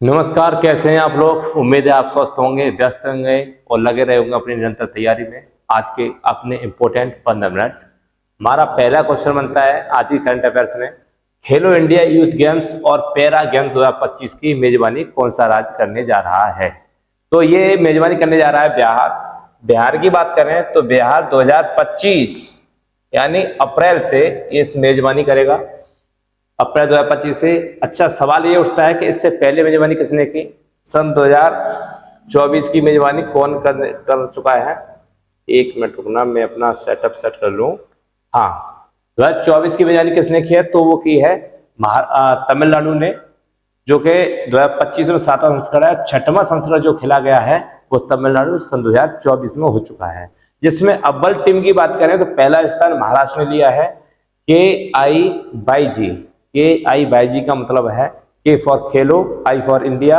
नमस्कार, कैसे हैं आप लोग। उम्मीद है आप स्वस्थ होंगे, व्यस्त होंगे और लगे रहे होंगे अपनी निरंतर तैयारी में। आज के अपने इम्पोर्टेंट 15 मिनट हमारा पहला क्वेश्चन बनता है आज की करंट अफेयर्स में। खेलो इंडिया यूथ गेम्स और पैरा गेम्स 2025 की मेजबानी कौन सा राज्य करने जा रहा है? तो ये मेजबानी करने जा रहा है बिहार। बिहार की बात करें तो बिहार 2025 यानी अप्रैल से इस मेजबानी करेगा, अप्रैल 2025 से। अच्छा, सवाल ये उठता है कि इससे पहले मेजबानी किसने की? सन 2024 की मेजबानी कौन कर चुका है? एक मिनट रुकना, मैं अपना सेटअप सेट कर लूं। हाँ, 2024 की मेजबानी किसने की है? तो वो की है तमिलनाडु ने, जो कि 2025 में 7वां संस्करण है। 6वां संस्करण जो खेला गया है वो तमिलनाडु सन 2024 में हो चुका है। जिसमें अव्वल टीम की बात करें तो पहला स्थान महाराष्ट्र ने लिया है, KIYG। KIYG का मतलब है K for Khelo, I for India,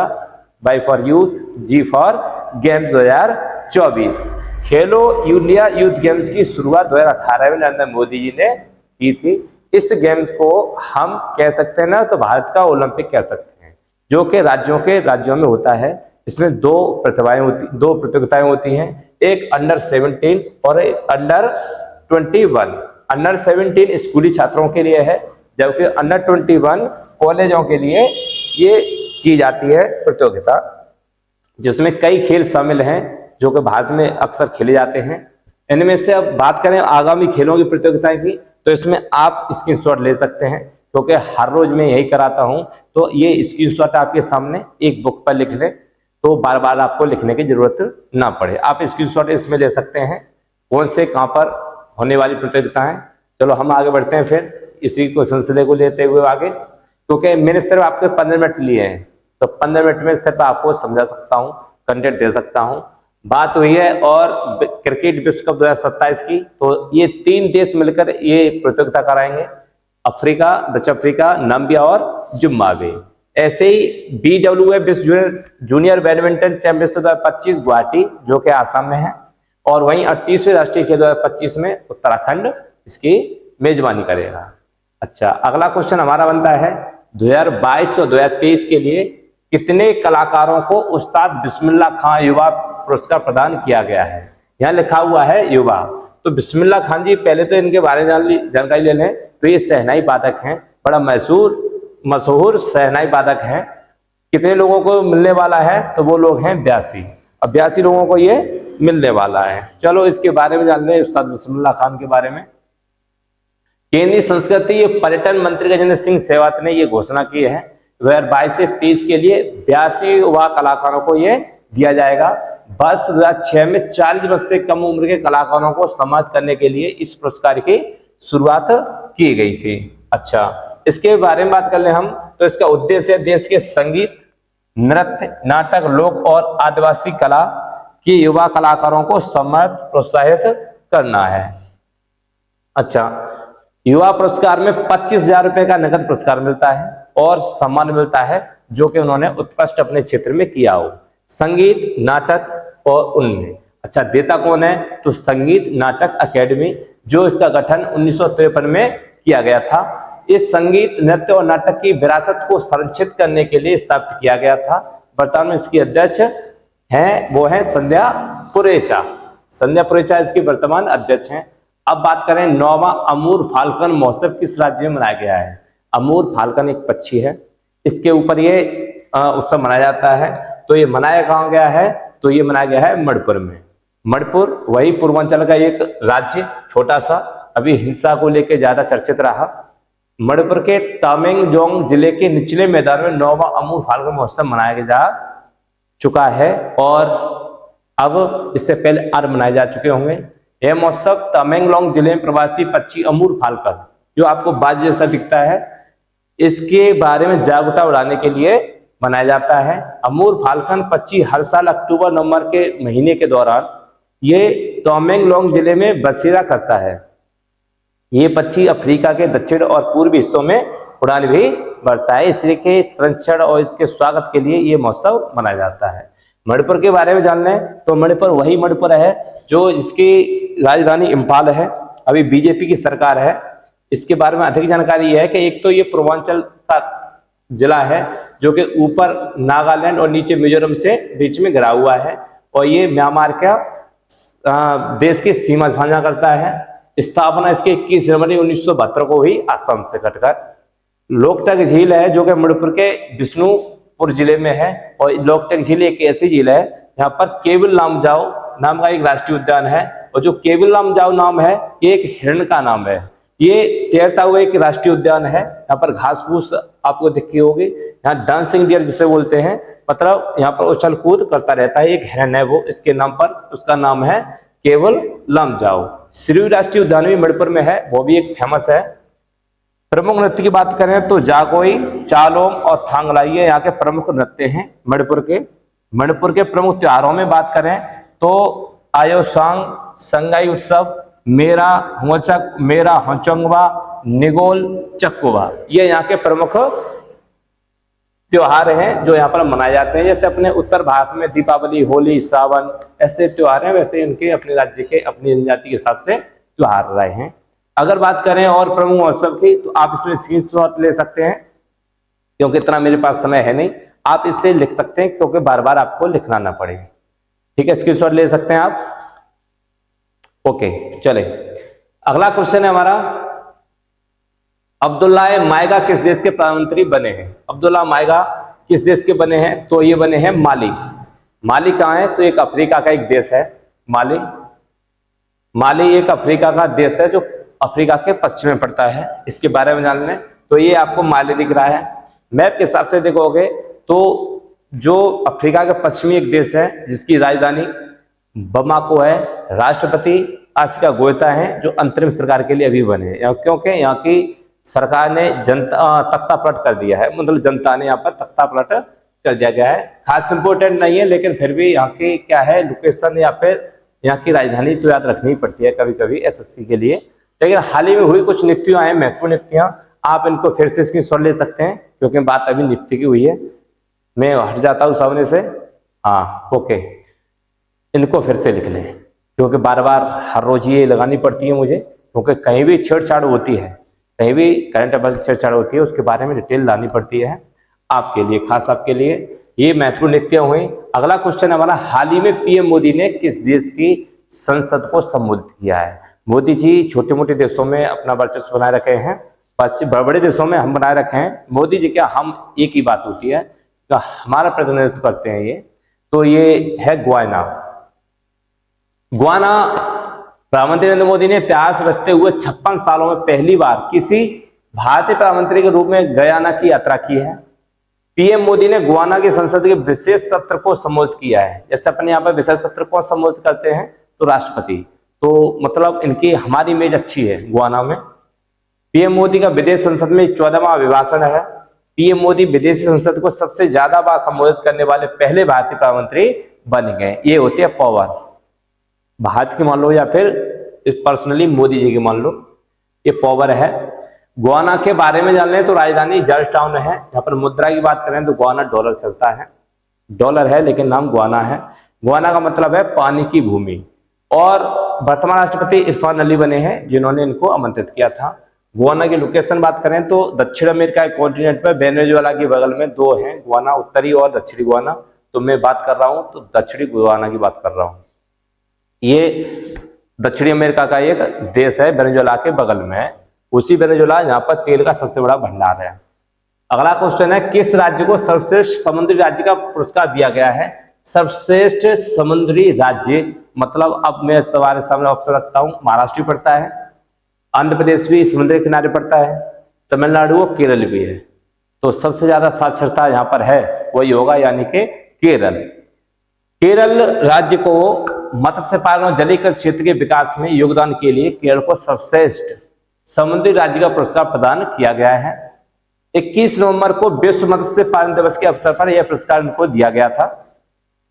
Y for youth, G for games 2024। Khelo India youth games की शुरुआत 2018 में नरेंद्र मोदी जी ने की थी। इस गेम्स को हम कह सकते हैं ना, तो भारत का ओलंपिक कह सकते हैं, जो कि राज्यों में होता है। इसमें दो प्रतियोगिताएं होती हैं, एक अंडर 17 और एक अंडर 21। अंडर 17 स्कूली छात्रों के लिए है, जबकि अंडर 21 कॉलेजों के लिए ये की जाती है प्रतियोगिता, जिसमें कई खेल शामिल हैं जो कि भारत में अक्सर खेले जाते हैं। इनमें से अब बात करें आगामी खेलों की प्रतियोगिताएं की, तो इसमें आप स्क्रीनशॉट ले सकते हैं, क्योंकि हर रोज मैं यही कराता हूं। तो ये स्क्रीनशॉट आपके सामने एक बुक पर लिख लें, तो बार बार आपको लिखने की जरूरत ना पड़े। आप स्क्रीनशॉट इसमें ले सकते हैं कौन से कहां पर होने वाली प्रतियोगिता है। चलो हम आगे बढ़ते हैं फिर इसी को सिलसिले को लेते हुए आगे, क्योंकि मैंने सिर्फ आपके 15 मिनट लिए हैं, तो 15 मिनट में सिर्फ आपको समझा सकता हूं, कंटेंट दे सकता हूं। बात हुई है और क्रिकेट विश्व कप 2027 की, तो ये 3 देश मिलकर ये प्रतियोगिता कराएंगे, अफ्रीका, दक्षिण अफ्रीका, नाम्बिया और जिम्बाब्वे। ऐसे ही BWF विश्व जूनियर बैडमिंटन चैंपियनशिप 2025 गुवाहाटी, जो कि आसाम में है, और वहीं 38वें राष्ट्रीय खेल 2025 में उत्तराखंड इसकी मेजबानी करेगा। अच्छा, अगला क्वेश्चन हमारा बनता है 2022 और 2023 के लिए कितने कलाकारों को उस्ताद बिस्मिल्लाह खां युवा पुरस्कार प्रदान किया गया है? यहाँ लिखा हुआ है युवा, तो बिस्मिल्लाह खान जी, पहले तो इनके बारे में जानकारी ले लें। तो ये शहनाई वादक हैं, बड़ा मशहूर शहनाई वादक हैं। कितने लोगों को मिलने वाला है? तो वो लोग हैं 82। अब 82 लोगों को ये मिलने वाला है। चलो इसके बारे में जान लें, उस्ताद बिस्मिल्लाह खान के बारे में। केंद्रीय संस्कृति एवं पर्यटन मंत्री गजेंद्र सिंह शेखावत ने ये घोषणा की है 2022 से 23 के लिए 82 युवा कलाकारों को ये दिया जाएगा। वर्ष 2006 में 40 वर्ष से कम उम्र के कलाकारों को सम्मानित करने के लिए इस पुरस्कार की शुरुआत की गई थी। अच्छा, इसके बारे में बात कर ले हम, तो इसका उद्देश्य देश के संगीत, नृत्य, नाटक, लोक और आदिवासी कला के युवा कलाकारों को सम्मानित प्रोत्साहित करना है। अच्छा, युवा पुरस्कार में 25,000 रुपए का नकद पुरस्कार मिलता है और सम्मान मिलता है जो कि उन्होंने उत्कृष्ट अपने क्षेत्र में किया हो, संगीत, नाटक और उनमें। अच्छा, देता कौन है? तो संगीत नाटक अकेडमी, जो इसका गठन 1953 में किया गया था। इस संगीत, नृत्य और नाटक की विरासत को संरक्षित करने के लिए स्थापित किया गया था। वर्तमान में इसकी अध्यक्ष हैं, वो है संध्या पुरेचा। संध्या पुरेचा इसकी वर्तमान अध्यक्ष हैं। अब बात करें 9वां अमूर फाल्कन महोत्सव किस राज्य में मनाया गया है? अमूर फाल्कन एक पक्षी है, इसके ऊपर ये उत्सव मनाया जाता है। तो ये मनाया कहाँ गया है? तो ये मनाया गया है मणिपुर में। मणिपुर वही पूर्वांचल का एक राज्य, छोटा सा, अभी हिंसा को लेकर ज्यादा चर्चित रहा। मणिपुर के तामेंगलोंग जिले के निचले मैदान में 9वां अमूर फाल्कन महोत्सव मनाया जा चुका है, और अब इससे पहले और मनाए जा चुके होंगे। यह महोत्सव तमेंगलोंग जिले में प्रवासी पक्षी अमूर फाल्कन, जो आपको बाज जैसा दिखता है, इसके बारे में जागरूकता बढ़ाने के लिए मनाया जाता है। अमूर फाल्कन पक्षी हर साल अक्टूबर-नवंबर के महीने के दौरान ये तमेंगलोंग जिले में बसेरा करता है। ये पक्षी अफ्रीका के दक्षिण और पूर्वी हिस्सों में उड़ान भी भरता है, इसलिए के संरक्षण और इसके स्वागत के लिए ये महोत्सव मनाया जाता है। मणिपुर के बारे में जान लें, तो मणिपुर वही मणिपुर है जो जिसकी राजधानी इंफाल है, अभी बीजेपी की सरकार है। इसके बारे में अधिक जानकारी है कि एक तो ये पूर्वांचल का जिला है, जो कि ऊपर नागालैंड और नीचे मिजोरम से बीच में घिरा हुआ है, और ये म्यांमार का देश की सीमा साझा करता है। स्थापना इसके 21 जनवरी 1972 को हुई असम से कटकर। लोकटक झील है जो कि मणिपुर के बिष्णुपुर जिले में है, और लोकटक झील एक ऐसी झील है यहाँ पर केबिल लामजाओ नाम का एक राष्ट्रीय उद्यान है, और जो केबिल लामजाओ नाम है ये एक हिरण का नाम है। ये तैरता हुआ एक राष्ट्रीय उद्यान है। यहाँ पर घास फूस आपको दिखी होगी। यहाँ डांसिंग डियर जिसे बोलते हैं, मतलब यहाँ पर उछल कूद करता रहता है, एक हिरण है वो, इसके नाम पर उसका नाम है केवल लामजाओ। सिरोही राष्ट्रीय उद्यान भी मणिपुर में है, वो भी एक फेमस है। प्रमुख नृत्य की बात करें तो जागोई, चालोम और थांगलाई ये यहाँ के प्रमुख नृत्य हैं मणिपुर के। मणिपुर के प्रमुख त्योहारों में बात करें तो आयोसांग, संगाई उत्सव, मेरा होचक, मेरा होचंगवा, निगोल, चक्कुवा, ये यहाँ के प्रमुख त्योहार हैं जो यहाँ पर मनाए जाते हैं। जैसे अपने उत्तर भारत में दीपावली, होली, सावन ऐसे त्योहार हैं, वैसे इनके अपने राज्य के अपनी जनजाति के हिसाब से त्योहार रहे हैं। अगर बात करें और प्रमुख महोत्सव की तो आप इसमें स्क्रीनशॉट ले सकते हैं, क्योंकि इतना मेरे पास समय है नहीं। आप इससे लिख सकते हैं क्योंकि बार बार आपको लिखना ना पड़े। ठीक है, स्क्रीनशॉट ले सकते हैं आप। ओके, चले अगला क्वेश्चन है हमारा, अब्दुल्ला माइगा किस देश के प्रधानमंत्री बने हैं? अब्दुल्ला माइगा किस देश के बने हैं? तो ये बने हैं माली। माली कहाँ है? तो एक अफ्रीका का एक देश है माली। माली एक अफ्रीका का देश है जो अफ्रीका के पश्चिम में पड़ता है। इसके बारे में जान लें तो ये आपको माली दिख रहा है। मैप के हिसाब से देखोगे तो जो अफ्रीका के पश्चिमी एक देश है जिसकी राजधानी बमाको है, राष्ट्रपति आसिका गोइता है जो अंतरिम सरकार के लिए अभी बने हैं, क्योंकि यहाँ की सरकार ने जनता तख्ता पलट कर दिया है, मतलब जनता ने यहाँ पर तख्ता पलट कर दिया गया है। खास इंपोर्टेंट नहीं है, लेकिन फिर भी यहाँ की क्या है लोकेशन या फिर यहाँ की राजधानी तो याद रखनी पड़ती है कभी कभी एसएससी के लिए। लेकिन हाल ही में हुई कुछ नियुक्तियां हैं, महत्वपूर्ण नियुक्तियां, आप इनको फिर से स्क्रीनशॉट ले सकते हैं क्योंकि बात अभी नियुक्ति की हुई है। मैं हट जाता हूँ सामने से, हाँ ओके, इनको फिर से लिख लें क्योंकि बार बार हर रोज ये लगानी पड़ती है मुझे, क्योंकि कहीं भी छेड़छाड़ होती है, कहीं भी करंट अफेयर से छेड़छाड़ होती है, उसके बारे में डिटेल लानी पड़ती है आपके लिए, खास आपके लिए। ये महत्वपूर्ण नियुक्तियां हुई। अगला क्वेश्चन हमारा, हाल ही में पीएम मोदी ने किस देश की संसद को संबोधित किया है? मोदी जी छोटे मोटे देशों में अपना वर्चस्व बनाए रखे हैं, बड़े बड़े देशों में हम बनाए रखे हैं। मोदी जी क्या हम एक ही बात होती है, तो हमारा प्रतिनिधित्व करते हैं ये, तो ये है गुयाना। गुयाना प्रधानमंत्री नरेंद्र मोदी ने इतिहास रचते हुए 56 सालों में पहली बार किसी भारतीय प्रधानमंत्री के रूप में गयाना की यात्रा की है। पीएम मोदी ने गुयाना की संसद के विशेष सत्र को संबोधित किया है। जैसे अपने यहाँ पर विशेष सत्र को संबोधित करते हैं तो राष्ट्रपति, तो मतलब इनकी हमारी इमेज अच्छी है गुयाना में। पीएम मोदी का विदेश संसद में 14वां अभिभाषण है। पीएम मोदी विदेशी संसद को सबसे ज्यादा बार संबोधित करने वाले पहले भारतीय प्रधानमंत्री बन गए। ये होते हैं पावर, भारत की मान लो या फिर पर्सनली मोदी जी की मान लो, ये पावर है। गुयाना के बारे में जान लें तो राजधानी जॉर्ज टाउन है। यहाँ पर मुद्रा की बात करें तो गुयाना डॉलर चलता है, डॉलर है लेकिन नाम गुयाना है। गुयाना का मतलब है पानी की भूमि। और वर्तमान राष्ट्रपति इरफान अली बने हैं जिन्होंने इनको आमंत्रित किया था। गुयाना की लोकेशन बात करें तो दक्षिण अमेरिका के कॉन्टिनेंट पर वेनेजुएला के बगल में दो हैं गुयाना, उत्तरी और दक्षिणी गुयाना। तो मैं बात कर रहा हूं तो दक्षिणी गुयाना की बात कर रहा हूं। ये दक्षिणी अमेरिका का एक देश है, वेनेजुएला के बगल में। उसी वेनेजुएला यहाँ पर तेल का सबसे बड़ा भंडार है। अगला क्वेश्चन है, किस राज्य को सर्वश्रेष्ठ समुद्री राज्य का पुरस्कार दिया गया है? सर्वश्रेष्ठ समुद्री राज्य मतलब अब मैं तुम्हारे सामने ऑप्शन रखता हूं, महाराष्ट्र भी पड़ता है, आंध्र प्रदेश भी समुद्र के किनारे पड़ता है, तमिलनाडु और केरल भी है। तो सबसे ज्यादा साक्षरता यहाँ पर है वही होगा, यानी कि केरल। केरल राज्य को मत्स्य पालन और जलीकृत क्षेत्र के विकास में योगदान के लिए केरल को सर्वश्रेष्ठ समुद्री राज्य का पुरस्कार प्रदान किया गया है। 21 नवंबर को विश्व मत्स्य पालन दिवस के अवसर पर यह पुरस्कार इनको दिया गया था।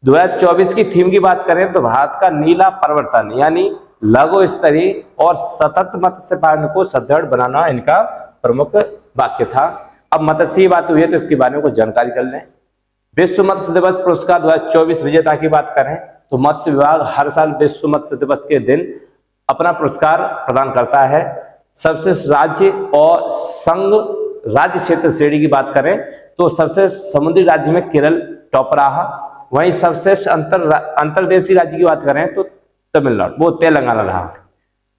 2024 की थीम की बात करें तो भारत का नीला परिवर्तन यानी लघु स्तरीय और सतत मत्स्य पालन को सुदृढ़ बनाना इनका प्रमुख वाक्य था। अब मत्स्य की बात हुई है तो इसके बारे में कुछ जानकारी कर लें। विश्व मत्स्य दिवस पुरस्कार 2024 विजेता की बात करें तो मत्स्य विभाग हर साल विश्व मत्स्य दिवस के दिन अपना पुरस्कार प्रदान करता है। सर्वश्रेष्ठ राज्य और संघ राज्य क्षेत्र श्रेणी की बात करें तो सबसे समुद्री राज्य में केरल टॉप रहा। वहीं सर्वश्रेष्ठ अंतर्देशीय राज्य की बात करें तो तमिलनाडु, वो तेलंगाना रहा।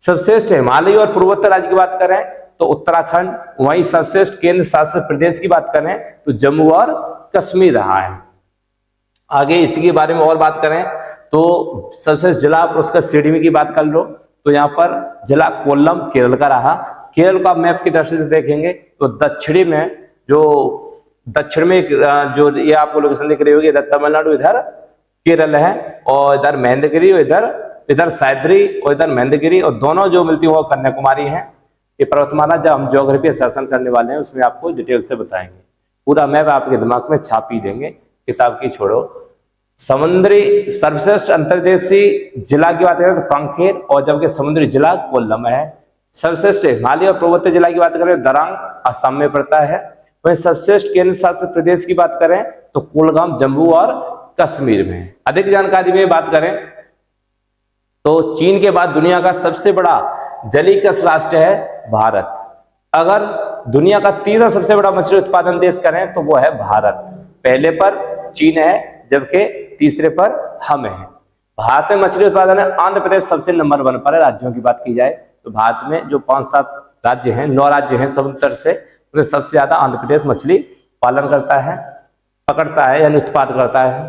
सर्वश्रेष्ठ हिमालयी और पूर्वोत्तर राज्य की बात करें तो उत्तराखंड। वहीं सर्वश्रेष्ठ केंद्र शासित प्रदेश की बात करें तो जम्मू और कश्मीर रहा है। आगे इसी के बारे में और बात करें तो सर्वश्रेष्ठ जिला पुरस्कार श्रेणी की बात कर लो तो यहाँ पर जिला कोल्लम केरल का रहा। केरल का मैप की दृष्टि से देखेंगे तो दक्षिण में जो ये आपको लोकेशन दिख रही होगी, इधर तमिलनाडु, इधर केरल है, और इधर महेंद्रगिरी, और इधर सैद्री, और इधर महेंद्रगिरी, और दोनों जो मिलती है वो कन्याकुमारी है। ये पर्वतमाला जब हम ज्योग्राफी सेशन करने वाले हैं उसमें आपको डिटेल से बताएंगे। पूरा मैप आपके दिमाग में छाप ही देंगे, किताब की छोड़ो। समुद्री सर्वश्रेष्ठ अंतर्देशीय जिला की बात करें तो कांकेर, और जबकि समुद्री जिला कोल्लम है। सर्वश्रेष्ठ हिमालय और पूर्वोत्तर जिला की बात करें दरांग असम में पड़ता है। वहीं सर्वश्रेष्ठ केंद्र शासित प्रदेश की बात करें तो कुलगाम जम्मू और कश्मीर में। अधिक जानकारी में बात करें तो चीन के बाद दुनिया का सबसे बड़ा जलीकस राष्ट्र है भारत। अगर दुनिया का तीसरा सबसे बड़ा मछली उत्पादन देश करें तो वो है भारत। पहले पर चीन है जबकि तीसरे पर हम हैं। भारत में मछली उत्पादन है, आंध्र प्रदेश सबसे नंबर 1 पर है। राज्यों की बात की जाए तो भारत में जो 5-7 राज्य हैं, 9 राज्य हैं समुद्र तट से, उसमें सबसे ज्यादा आंध्र प्रदेश मछली पालन करता है, पकड़ता है यानी उत्पादन करता है।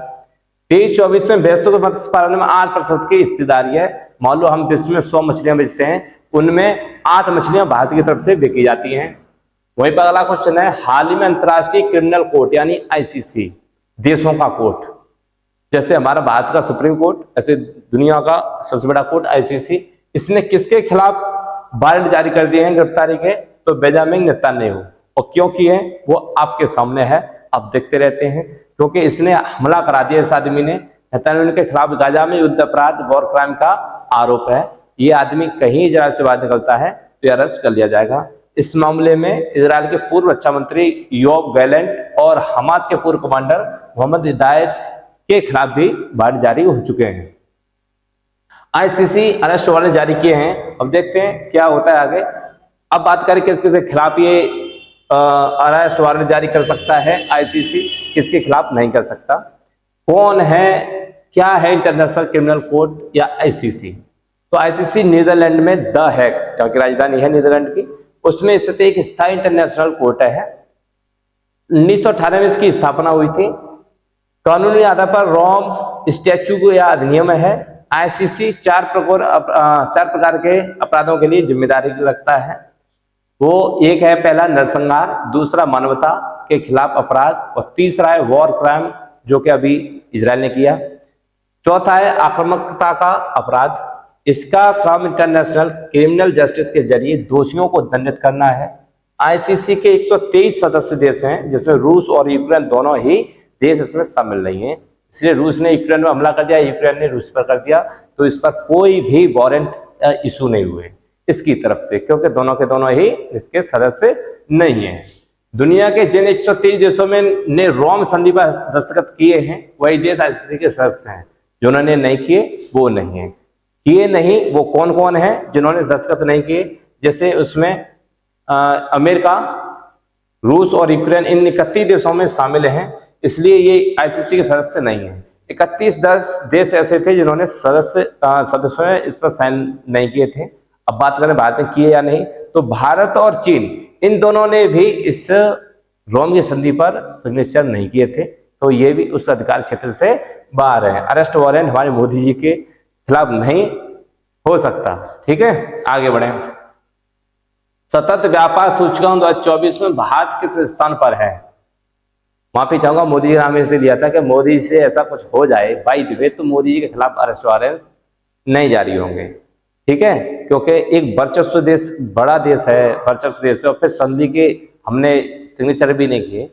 23-24 में वैश्विक मत्स्य पालन में 8% की हिस्सेदारी है। मान लो हम विश्व में 100 मछलियां बेचते हैं, उनमें 8 मछलियां भारत की तरफ से बेची जाती हैं। वहीं पर अगला क्वेश्चन है, हाल ही में अंतर्राष्ट्रीय क्रिमिनल कोर्ट यानी आईसीसी, देशों का कोर्ट, जैसे हमारा भारत का सुप्रीम कोर्ट, ऐसे दुनिया का सबसे बड़ा कोर्ट आईसीसी, इसने किसके खिलाफ वारंट जारी कर दिए हैं गिरफ्तारी के? तो बेंजामिन नेतन्याहू। और क्यों किए वो आपके सामने है, आप देखते रहते हैं, क्योंकि इसने हमला करा दिया इस आदमी ने। नेतन्याहू के खिलाफ गाजा में युद्ध अपराध वॉर क्राइम का आरोप है। ये आदमी कहीं इजराइल से बाहर निकलता है तो अरेस्ट कर लिया जाएगा। इस मामले में इजराइल के पूर्व रक्षा मंत्री योव गैलेंट और हमास के पूर्व कमांडर मोहम्मद हिदायत के खिलाफ भी वारंट जारी हो चुके हैं। आईसीसी अरेस्ट वारंट जारी किए हैं। अब देखते हैं क्या होता है आगे। अब बात करें किसके खिलाफ ये अरेस्ट वारंट जारी कर सकता है आईसीसी, किसके खिलाफ नहीं कर सकता, कौन है, क्या है इंटरनेशनल क्रिमिनल कोर्ट या आईसीसी? तो आईसीसी नीदरलैंड में द हैग, की राजधानी है नीदरलैंड की, उसमें स्थित एक स्थायी इंटरनेशनल कोर्ट है। 1918 में इसकी स्थापना हुई थी। कानूनी आधार पर रोम स्टैच्यू या अधिनियम है। आईसीसी 4 प्रकार के अपराधों के लिए जिम्मेदारी रखता है। वो एक है, पहला नरसंहार, दूसरा मानवता के खिलाफ अपराध, और तीसरा है वॉर क्राइम जो कि अभी इजराइल ने किया। चौथा है आक्रामकता का अपराध। इसका काम इंटरनेशनल क्रिमिनल जस्टिस के जरिए दोषियों को दंडित करना है। आईसीसी के 123 सदस्य देश हैं, जिसमें रूस और यूक्रेन दोनों ही देश इसमें शामिल नहीं है। इसलिए रूस ने यूक्रेन में हमला कर दिया, यूक्रेन ने रूस पर कर दिया, तो इस पर कोई भी वारंट इशू नहीं हुए इसकी तरफ से, क्योंकि दोनों के दोनों ही इसके सदस्य नहीं है। दुनिया के जिन 123 देशों में ने रोम संधि पर दस्तखत किए हैं वही देश आईसीसी के सदस्य हैं। जिन्होंने नहीं किए वो नहीं है। किए नहीं वो कौन कौन है जिन्होंने दस्तखत नहीं किए? जैसे उसमें अमेरिका, रूस और यूक्रेन, इन 31 देशों में शामिल हैं, इसलिए ये आईसीसी के सदस्य नहीं है। 31 देश ऐसे थे जिन्होंने सदस्यों ने इस पर साइन नहीं किए थे। अब बात करें भारत ने किए या नहीं, तो भारत और चीन इन दोनों ने भी इस रोम की संधि पर सिग्नेचर नहीं किए थे, तो ये भी उस अधिकार क्षेत्र से बाहर है। अरेस्ट वारंट हमारे मोदी जी के खिलाफ नहीं हो सकता। ठीक है, आगे बढ़े। सतत व्यापार सूचकांक 2024 में भारत किस स्थान पर है? माफी चाहूंगा, मोदी जी ने से लिया था कि मोदी से ऐसा कुछ हो जाए बाई द वे तो मोदी जी के खिलाफ अरेस्ट वारंट नहीं जारी होंगे। ठीक है, क्योंकि एक वर्चस्व देश, बड़ा देश है, वर्चस्व देश है, और फिर संधि के हमने सिग्नेचर भी नहीं किए।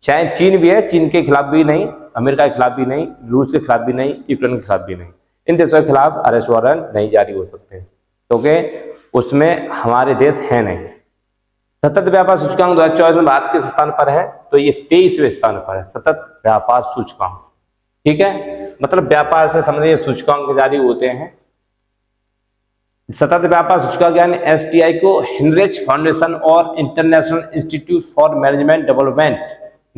चाहे चीन भी है, चीन के खिलाफ भी नहीं, अमेरिका के खिलाफ भी नहीं, रूस के खिलाफ भी नहीं, यूक्रेन के खिलाफ भी नहीं। इन देशों के खिलाफ अरेस्ट वारंट नहीं जारी हो सकते क्योंकि उसमें हमारे देश है नहीं। सतत व्यापार सूचकांक 2024 में भारत किस स्थान पर है? तो ये 23वें स्थान पर है, सतत व्यापार सूचकांक। ठीक है, मतलब व्यापार से संबंधित सूचकांक जारी होते हैं। सतत व्यापार सूचकांक यानी एसटीआई को हेनरिच फाउंडेशन और international institute for management development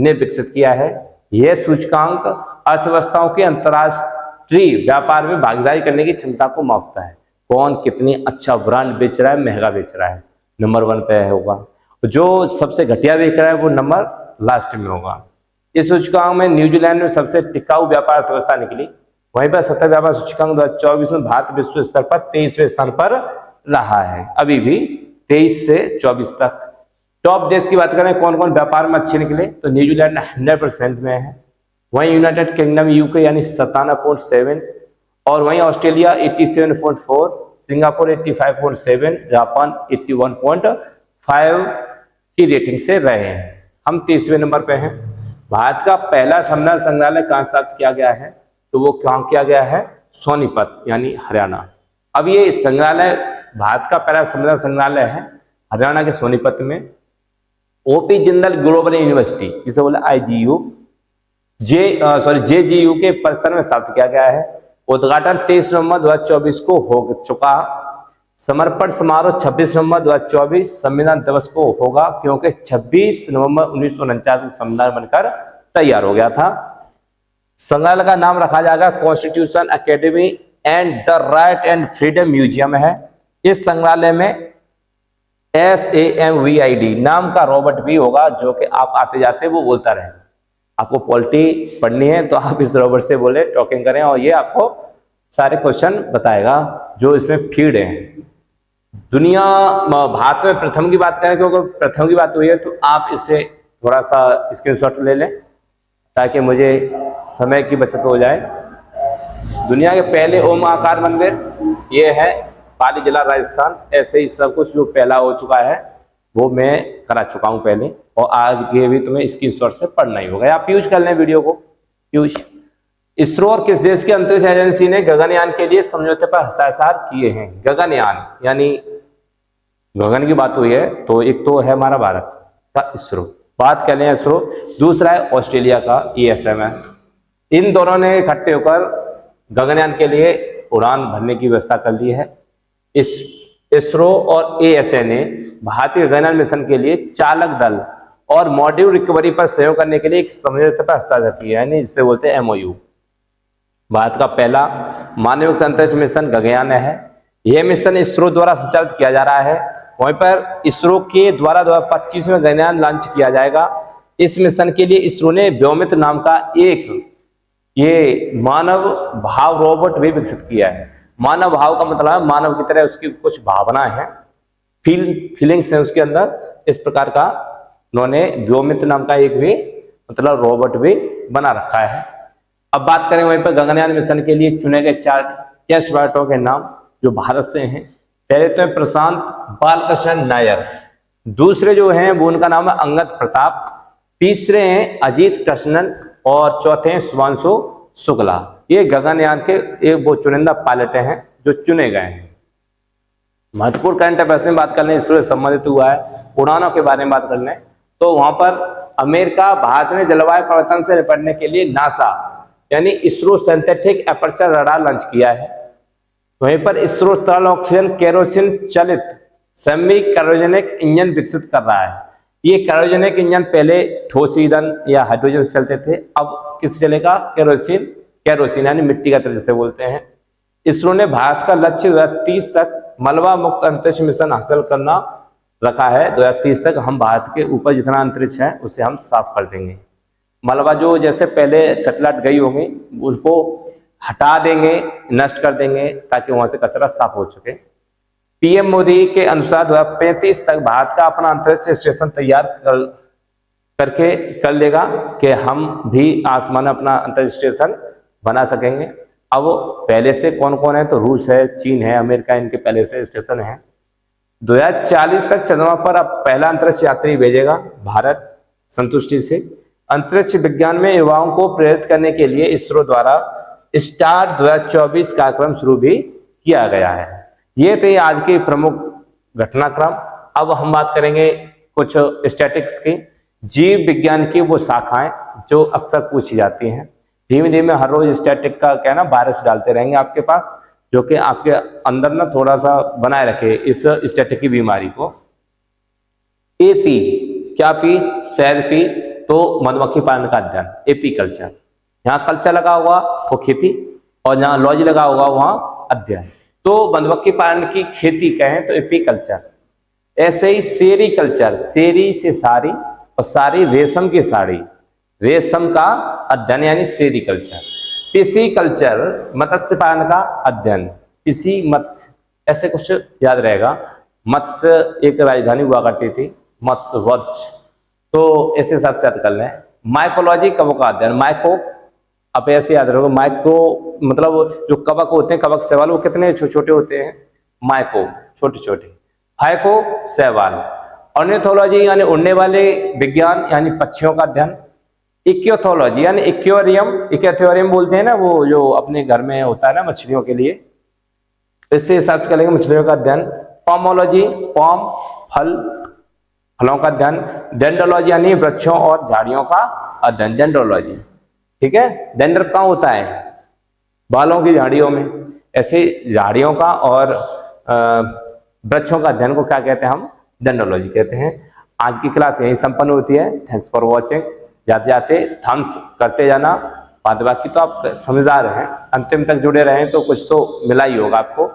ने विकसित किया है। यह सूचकांक अर्थव्यवस्थाओं के अंतरराष्ट्रीय व्यापार में भागीदारी करने की क्षमता को मापता है। कौन कितनी अच्छा ब्रांड बेच रहा है, महंगा बेच रहा है, नंबर 1 पे होगा। जो सबसे घटिया बेच रहा है वो नंबर लास्ट में होगा। इस सूचकांक में न्यूजीलैंड में सबसे टिकाऊ व्यापार अर्थव्यवस्था निकली। वहीं पर सतत व्यापार सूचकांक 2024 में भारत विश्व स्तर पर 23वें स्थान पर रहा है, अभी भी 23 से 24 तक। टॉप देश की बात करें कौन कौन व्यापार में अच्छे निकले, तो न्यूजीलैंड 100% में है। वहीं यूनाइटेड किंगडम यूके यानी 97.7, और वहीं ऑस्ट्रेलिया 87.4, सिंगापुर 85.7, जापान 81.5 की रेटिंग से रहे हैं। हम 30वें नंबर पे हैं। भारत का पहला समर संग्रहालय कहाँ स्थापित किया गया है, तो वो कहाँ किया गया है, सोनीपत यानी हरियाणा। अब ये संग्रहालय भारत का पहला समर संग्रहालय है हरियाणा के सोनीपत में। ओपी जिंदल ग्लोबल यूनिवर्सिटी, जिसे बोला IGU, JGU के परिसर में स्थापित किया गया है। उद्घाटन 23 नवंबर 2024 को हो चुका। समर्पण समारोह 26 नवंबर 2024 संविधान दिवस को होगा, क्योंकि 26 नवंबर 1949 को संविधान बनकर तैयार हो गया था। संग्रहालय का नाम रखा जाएगा constitution academy and the right and freedom museum है। इस संग्रहालय में SAMVID नाम का रोबोट भी होगा, जो कि आप आते जाते वो बोलता रहे। आपको पॉलिटी पढ़नी है तो आप इस रोबोट से बोले, टॉकिंग करें, और ये आपको सारे क्वेश्चन बताएगा जो इसमें फीड है। दुनिया भारत में प्रथम की बात करें, क्योंकि प्रथम की बात हुई है, तो आप इसे थोड़ा सा स्क्रीनशॉट ले लें ताकि मुझे समय की बचत हो जाए। दुनिया के पहले ओम आकार मंदिर ये है पाली जिला राजस्थान। ऐसे ही सब कुछ जो पहला हो चुका है वो मैं करा चुका हूं पहले, और आगे भी तुम्हें स्क्रीनशॉट से पढ़ना ही होगा। आप यूज कर लें वीडियो को। यूज इसरो और किस देश की अंतरिक्ष एजेंसी ने गगनयान के लिए समझौते पर हस्ताक्षर किए हैं? गगनयान यानी गगन की बात हुई है, तो एक तो है हमारा भारत का इसरो, बात कर लें इसरो। दूसरा है ऑस्ट्रेलिया का ESM है। इन दोनों ने इकट्ठे होकर गगनयान के लिए उड़ान भरने की व्यवस्था कर ली है। इसरो और ASA ने भारतीय गगनयान मिशन के लिए चालक दल और मॉड्यूल रिकवरी पर सहयोग करने के लिए एक समझौते पर हस्ताक्षर किया है, यानी जिसे बोलते हैं MOU। भारत का पहला मानव अंतरिक्ष मिशन गगनयान है। यह मिशन इसरो द्वारा संचालित किया जा रहा है। वहीं पर इसरो के द्वारा 2025 में गगनयान लॉन्च किया जाएगा। इस मिशन के लिए इसरो ने व्योमित्र नाम का एक ये मानव भाव रोबोट भी विकसित किया है। मानव भाव का मतलब है मानव की तरह उसकी कुछ भावना है, फीलिंग्स है उसके अंदर। इस प्रकार का उन्होंने व्योमित्र नाम का एक भी मतलब रोबोट भी बना रखा है। अब बात करें वहीं पर गगनयान मिशन के लिए चुने गए 4 टेस्ट पायलटों के नाम जो भारत से हैं। पहले तो है प्रशांत बालकृष्ण नायर, दूसरे जो हैं वो उनका नाम है अंगद प्रताप, तीसरे हैं अजीत कृष्णन, और चौथे हैं शुभांशु शुक्ला। ये गगनयान के एक वो चुनिंदा पायलट हैं जो चुने गए हैं। महत्वपूर्ण करंट अफेयर्स में बात कर लें, इसरो से संबंधित हुआ है। उड़ानों के बारे में बात कर लें तो वहां पर अमेरिका भारत में जलवायु परिवर्तन से निपटने के लिए नासा यानी ISRO synthetic aperture radar launch किया है। वहीं पर इसरो तरल ऑक्सीजन केरोसिन चलित सेमी क्रायोजेनिक इंजन विकसित कर रहा है। ये क्रायोजेनिक इंजन पहले ठोस ईंधन या हाइड्रोजन से चलते थे, अब किस चलेगा? केरोसिन यानी मिट्टी का तेल जिसे बोलते हैं। इसरो ने भारत का लक्ष्य 2030 तक मलबा मुक्त अंतरिक्ष मिशन हासिल करना रखा है। 2030 तक हम भारत के ऊपर जितना अंतरिक्ष है उसे हम साफ कर देंगे। मलबा जो जैसे पहले सैटेलाइट गई होंगी उसको हटा देंगे, नष्ट कर देंगे ताकि वहां से कचरा साफ हो चुके। PM मोदी के अनुसार 2035 तक भारत का अपना अंतरिक्ष स्टेशन तैयार करके कर लेगा कि हम भी आसमान में अपना अंतरिक्ष स्टेशन बना सकेंगे। अब पहले से कौन कौन है? तो रूस है, चीन है, अमेरिका, इनके पहले से स्टेशन है। 2040 तक चंद्रमा पर अब पहला अंतरिक्ष यात्री भेजेगा भारत संतुष्टि से। अंतरिक्ष विज्ञान में युवाओं को प्रेरित करने के लिए इसरो द्वारा स्टार 2024 कार्यक्रम शुरू भी किया गया है। ये थे आज के प्रमुख घटनाक्रम। अब हम बात करेंगे कुछ स्टैटिक्स की, जीव विज्ञान की वो शाखाएं जो अक्सर पूछी जाती हैं। धीमे धीमे हर रोज स्टैटिक का क्या ना वायरस डालते रहेंगे आपके पास, जो कि आपके अंदर ना थोड़ा सा बनाए रखे इस स्टैटिक की बीमारी को। AP क्या पी? Cell P. तो मधुमक्खी पालन का अध्ययन, एपीकल्चर। यहाँ कल्चर लगा हुआ तो खेती, और जहाँ लॉज लगा हुआ वहाँ अध्ययन। तो मधुमक्खी पालन की खेती कहें तो एपीकल्चर। ऐसे ही सेरीकल्चर, सेरी से साड़ी और साड़ी रेशम की साड़ी, रेशम का अध्ययन यानी सेरीकल्चर। पिसीकल्चर, मत्स्य पालन का अध्ययन, पिसी मत्स्य, ऐसे कुछ याद रहेगा। मत्स्य एक राजधानी हुआ करती थी, मत्स्य वत्स, तो ऐसे साथ से याद कर लें। माइकोलॉजी, कवक का अध्ययन, माइको, आप ऐसे याद रखो, माइको मतलब जो कवक होते हैं, कवक शैवाल, वो कितने छोटे छोटे होते हैं, माइको, छोटे छोटे। फाइको, शैवाल। ऑर्निथोलॉजी यानी उड़ने वाले विज्ञान यानी पक्षियों का अध्ययन। इक्योथोलॉजी यानी इक्वेरियम, इक्वेरियम बोलते हैं ना, वो जो अपने घर में होता है ना मछलियों के लिए, इससे हिसाब से करेंगे मछलियों का अध्ययन। पॉमोलॉजी, पॉम, फल, फलों का अध्ययन। डेंड्रोलॉजी यानी वृक्षों और झाड़ियों का अध्ययन, डेंड्रोलॉजी, ठीक है। डेंड्र कहाँ होता है, बालों की झाड़ियों में, ऐसे झाड़ियों का और वृक्षों का अध्ययन को क्या कहते हैं हम, डेंड्रोलॉजी कहते हैं। आज की क्लास यही संपन्न होती है। Thanks for watching. जाते जाते थम्स करते जाना, बाद बाकी तो आप समझदार हैं, अंतिम तक जुड़े रहें तो कुछ तो मिला ही होगा आपको।